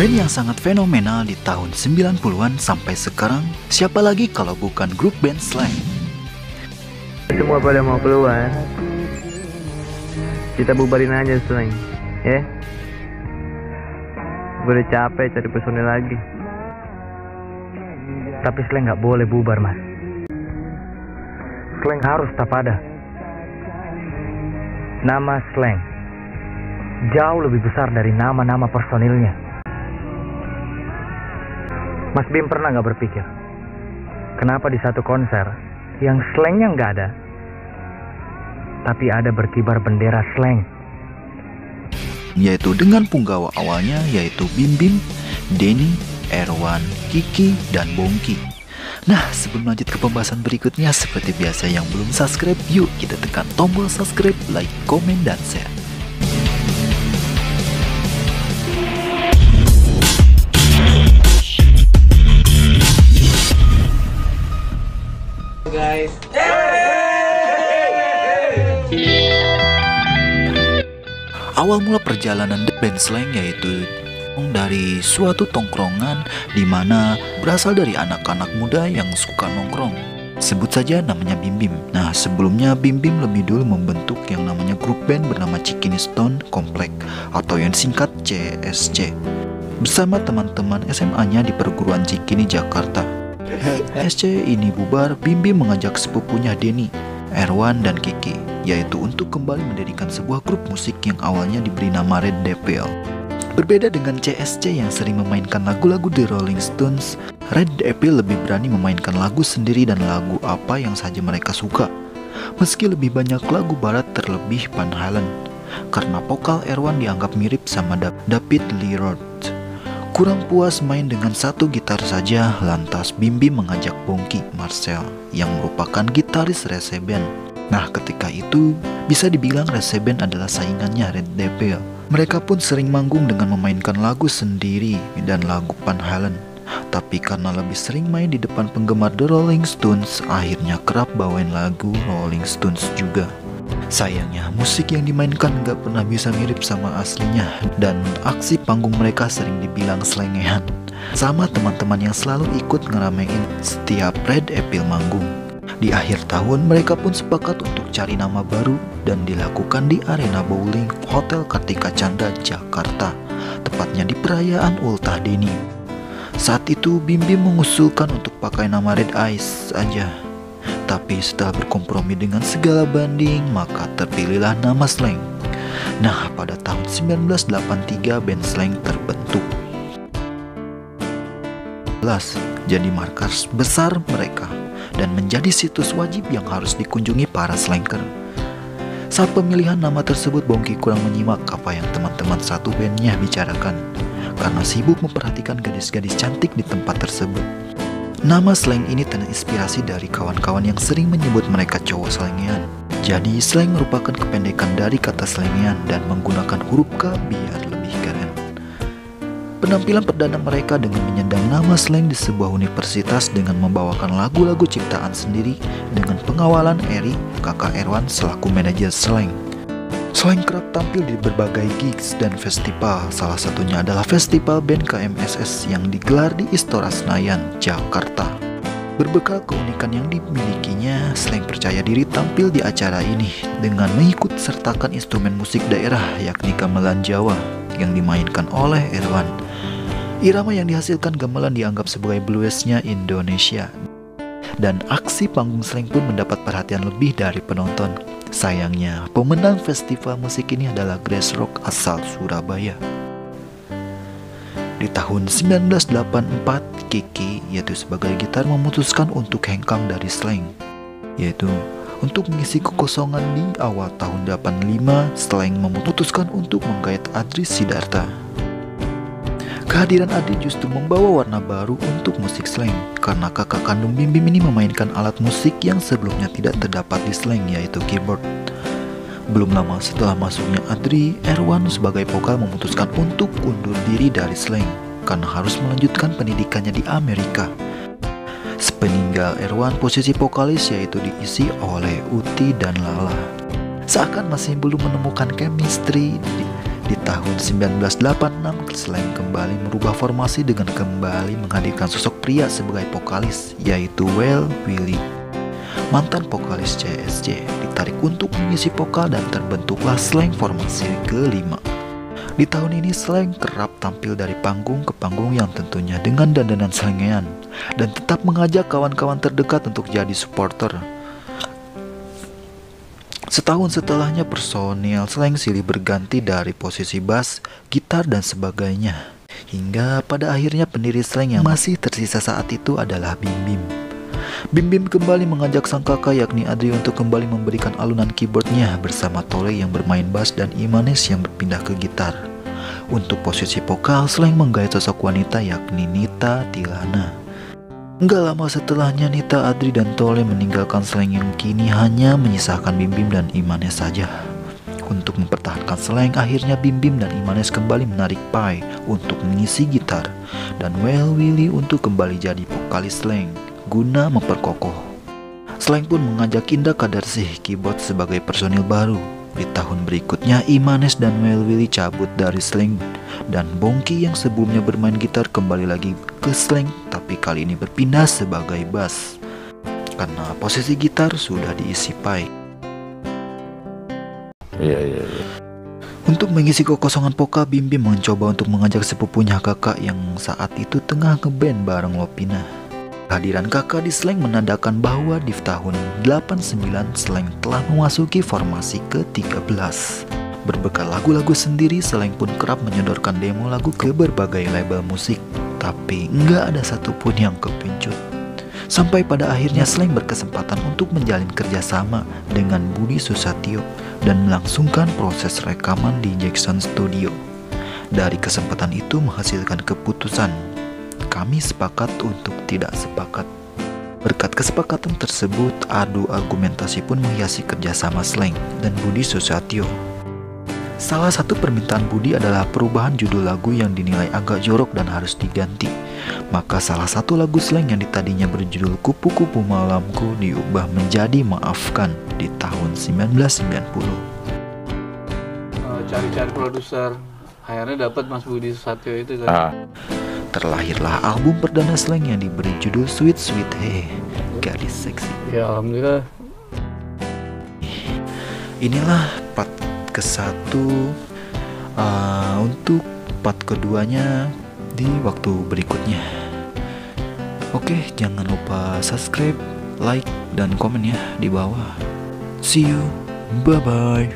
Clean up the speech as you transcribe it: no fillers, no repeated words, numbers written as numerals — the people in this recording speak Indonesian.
Band yang sangat fenomenal di tahun 90-an sampai sekarang, siapa lagi kalau bukan grup band Slank. Semua pada mau keluar, kita bubarin aja Slank, ya. Gue udah capek cari personil lagi. Tapi Slank nggak boleh bubar, Mas. Slank harus tetap ada. Nama Slank jauh lebih besar dari nama-nama personilnya. Mas Bim pernah nggak berpikir, kenapa di satu konser yang Slanknya nggak ada, tapi ada berkibar bendera Slank? Yaitu dengan punggawa awalnya yaitu Bim Bim, Denny, Erwan, Kiki, dan Bongki. Nah, sebelum lanjut ke pembahasan berikutnya, seperti biasa yang belum subscribe, yuk kita tekan tombol subscribe, like, komen, dan share. Guys, Awal mula perjalanan The Band Slank yaitu dari suatu tongkrongan di mana berasal dari anak-anak muda yang suka nongkrong. Sebut saja namanya Bim Bim. Nah, sebelumnya Bim Bim lebih dulu membentuk yang namanya grup band bernama Cikini Stone Complex atau yang singkat CSC bersama teman-teman SMA-nya di perguruan Cikini, Jakarta. SC ini bubar, Bim Bim mengajak sepupunya Denny, Erwan, dan Kiki, yaitu untuk kembali mendirikan sebuah grup musik yang awalnya diberi nama Red Devil. Berbeda dengan CSC yang sering memainkan lagu-lagu The Rolling Stones, Red Devil lebih berani memainkan lagu sendiri dan lagu apa yang saja mereka suka. Meski lebih banyak lagu barat terlebih Van Halen, karena vokal Erwan dianggap mirip sama David Lee Roth. Kurang puas main dengan satu gitar saja, lantas Bim Bim mengajak Bongki Marcel yang merupakan gitaris Rese Band. Nah, ketika itu bisa dibilang Rese Band adalah saingannya Red Devil. Mereka pun sering manggung dengan memainkan lagu sendiri dan lagu Van Halen. Tapi karena lebih sering main di depan penggemar The Rolling Stones, akhirnya kerap bawain lagu Rolling Stones juga. Sayangnya musik yang dimainkan gak pernah bisa mirip sama aslinya, dan aksi panggung mereka sering dibilang selengean sama teman-teman yang selalu ikut ngeramein setiap Red Devil manggung. Di akhir tahun mereka pun sepakat untuk cari nama baru dan dilakukan di arena bowling Hotel Kartika Chandra, Jakarta, tepatnya di perayaan Ultah Denny. Saat itu Bim Bim mengusulkan untuk pakai nama Red Eyes aja. Tapi setelah berkompromi dengan segala banding, maka terpilihlah nama Slank. Nah, pada tahun 1983 band Slank terbentuk. Jadi markas besar mereka dan menjadi situs wajib yang harus dikunjungi para slanker. Saat pemilihan nama tersebut, Bongki kurang menyimak apa yang teman-teman satu bandnya bicarakan karena sibuk memperhatikan gadis-gadis cantik di tempat tersebut. Nama Slank ini terinspirasi dari kawan-kawan yang sering menyebut mereka cowok slengean. Jadi Slank merupakan kependekan dari kata slengean dan menggunakan huruf K biar lebih keren. Penampilan perdana mereka dengan menyandang nama Slank di sebuah universitas dengan membawakan lagu-lagu ciptaan sendiri dengan pengawalan Eri, kakak Erwan selaku manajer Slank. Slank kerap tampil di berbagai gigs dan festival, salah satunya adalah Festival Band KMSS yang digelar di Istora Senayan, Jakarta. Berbekal keunikan yang dimilikinya, Slank percaya diri tampil di acara ini dengan mengikut sertakan instrumen musik daerah yakni gamelan Jawa yang dimainkan oleh Erwan. Irama yang dihasilkan gamelan dianggap sebagai bluesnya Indonesia. Dan aksi panggung Slank pun mendapat perhatian lebih dari penonton. Sayangnya, pemenang festival musik ini adalah Grace Rock asal Surabaya. Di tahun 1984, Kiki, yaitu sebagai gitar, memutuskan untuk hengkang dari Slank, yaitu untuk mengisi kekosongan di awal tahun 85, Slank memutuskan untuk menggait Adri Sidarta. Kehadiran Adri justru membawa warna baru untuk musik Slank, karena kakak kandung Bim Bim ini memainkan alat musik yang sebelumnya tidak terdapat di Slank, yaitu keyboard. Belum lama setelah masuknya Adri, Erwan sebagai vokal memutuskan untuk undur diri dari Slank karena harus melanjutkan pendidikannya di Amerika. Sepeninggal Erwan, posisi vokalis yaitu diisi oleh Uti dan Lala. Seakan masih belum menemukan chemistry Di tahun 1986, slang kembali merubah formasi dengan kembali menghadirkan sosok pria sebagai vokalis, yaitu Well Willie. Mantan vokalis CSJ ditarik untuk mengisi vokal dan terbentuklah slang formasi kelima. Di tahun ini slang kerap tampil dari panggung ke panggung yang tentunya dengan dandanan slangean dan tetap mengajak kawan-kawan terdekat untuk jadi supporter. Setahun setelahnya personil slang silih berganti dari posisi bass, gitar dan sebagainya. Hingga pada akhirnya pendiri slang yang masih tersisa saat itu adalah Bim Bim. Bim Bim kembali mengajak sang kakak yakni Adri untuk kembali memberikan alunan keyboardnya bersama Tole yang bermain bass dan Imanes yang berpindah ke gitar. Untuk posisi vokal, slang menggait sosok wanita yakni Nita Tilana. Enggak lama setelahnya Nita, Adri, dan Tole meninggalkan slang yang kini hanya menyisakan Bim Bim dan Imanes saja. Untuk mempertahankan slang, akhirnya Bim Bim dan Imanes kembali menarik Pai untuk mengisi gitar dan Well Willie untuk kembali jadi vokalis slang guna memperkokoh. Slang pun mengajak Indah Kadarsih keyboard sebagai personil baru. Di tahun berikutnya, Imanes dan Well Willie cabut dari slang dan Bongki yang sebelumnya bermain gitar kembali lagi ke slang, tapi kali ini berpindah sebagai bass karena posisi gitar sudah diisi Pai. Iya. Untuk mengisi kekosongan vokal, Bim Bim mencoba untuk mengajak sepupunya kakak yang saat itu tengah ngeband bareng Lopina. Kehadiran kakak di slang menandakan bahwa di tahun 89 slang telah memasuki formasi ke-13. Berbekal lagu-lagu sendiri, slang pun kerap menyodorkan demo lagu ke berbagai label musik, tapi nggak ada satupun yang kepincut. Sampai pada akhirnya slang berkesempatan untuk menjalin kerjasama dengan Budi Susatyo dan melangsungkan proses rekaman di Jackson Studio. Dari kesempatan itu menghasilkan keputusan, kami sepakat untuk tidak sepakat. Berkat kesepakatan tersebut, adu argumentasi pun menghiasi kerjasama slang dan Budi Susatyo. Salah satu permintaan Budi adalah perubahan judul lagu yang dinilai agak jorok dan harus diganti. Maka salah satu lagu slang yang tadinya berjudul Kupu-Kupu Malamku diubah menjadi Maafkan di tahun 1990. Cari-cari produser, akhirnya dapat Mas Budi Susatyo itu kan. Terlahirlah album perdana slang yang diberi judul Sweet Sweet Hey, Gadis Seksi. Ya alhamdulillah. Inilah part ke-1 untuk part keduanya di waktu berikutnya. Oke, jangan lupa subscribe, like, dan komen ya di bawah. See you, bye-bye.